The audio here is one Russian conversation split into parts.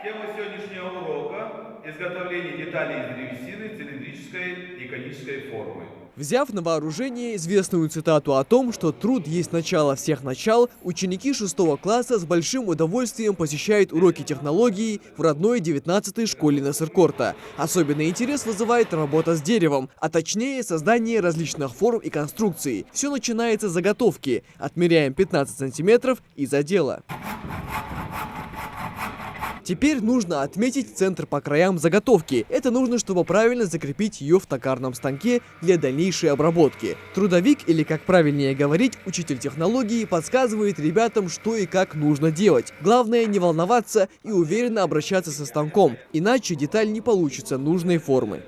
Тема сегодняшнего урока – изготовление деталей из древесины цилиндрической и конической формы. Взяв на вооружение известную цитату о том, что труд есть начало всех начал, ученики 6 класса с большим удовольствием посещают уроки технологии в родной 19-й школе Насыркорта. Особенный интерес вызывает работа с деревом, а точнее создание различных форм и конструкций. Все начинается с заготовки. Отмеряем 15 сантиметров и за дело. Теперь нужно отметить центр по краям заготовки. Это нужно, чтобы правильно закрепить ее в токарном станке для дальнейшей обработки. Трудовик, или как правильнее говорить, учитель технологии, подсказывает ребятам, что и как нужно делать. Главное не волноваться и уверенно обращаться со станком, иначе деталь не получится нужной формы.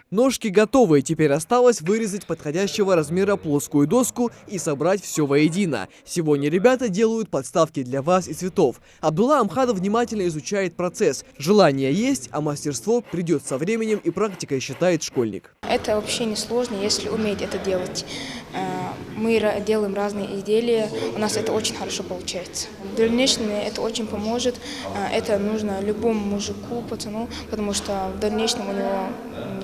Ножки готовы, теперь осталось вырезать подходящего размера плоскую доску и собрать все воедино. Сегодня ребята делают подставки для ваз и цветов. Абдулла Амхадов внимательно изучает процесс. Желание есть, а мастерство придет со временем и практикой, считает школьник. Это вообще не сложно, если уметь это делать. Мы делаем разные изделия, у нас это очень хорошо получается. В дальнейшем это очень поможет, это нужно любому мужику, пацану, потому что в дальнейшем у него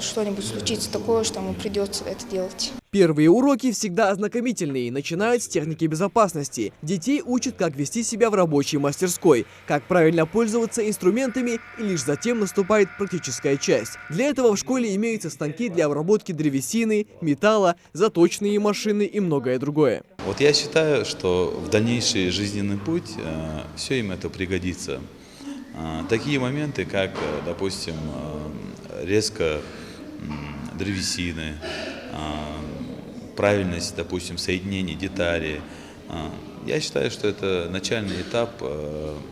что-нибудь случится такое, что ему придется это делать. Первые уроки всегда ознакомительные, начинают с техники безопасности. Детей учат, как вести себя в рабочей мастерской, как правильно пользоваться инструментами, и лишь затем наступает практическая часть. Для этого в школе имеются станки для обработки древесины, металла, заточные машины и многое другое. Вот я считаю, что в дальнейший жизненный путь все им это пригодится. Такие моменты, как, допустим, резко древесины, правильность, допустим, соединения деталей. Я считаю, что это начальный этап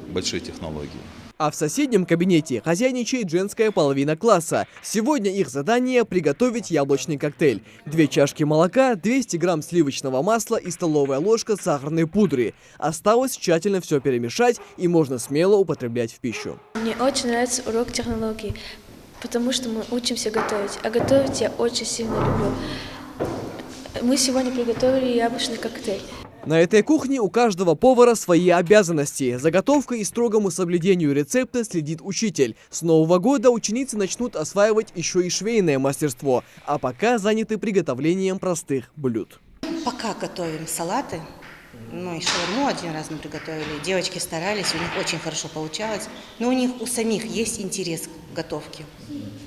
большой технологии. А в соседнем кабинете хозяйничает женская половина класса. Сегодня их задание – приготовить яблочный коктейль. 2 чашки молока, 200 грамм сливочного масла и столовая ложка сахарной пудры. Осталось тщательно все перемешать, и можно смело употреблять в пищу. Мне очень нравится урок технологий, потому что мы учимся готовить. А готовить я очень сильно люблю. Мы сегодня приготовили яблочный коктейль. На этой кухне у каждого повара свои обязанности. За готовкой и строгому соблюдению рецепта следит учитель. С Нового года ученицы начнут осваивать еще и швейное мастерство, а пока заняты приготовлением простых блюд. Пока готовим салаты, и шаурму один раз мы приготовили. Девочки старались, у них очень хорошо получалось. Но у них у самих есть интерес к готовке,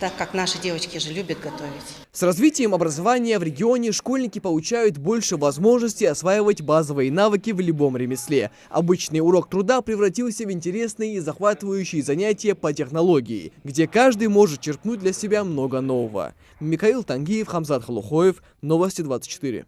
так как наши девочки же любят готовить. С развитием образования в регионе школьники получают больше возможностей осваивать базовые навыки в любом ремесле. Обычный урок труда превратился в интересные и захватывающие занятия по технологии, где каждый может черпнуть для себя много нового. Михаил Тангиев, Хамзат Халухоев, Новости 24.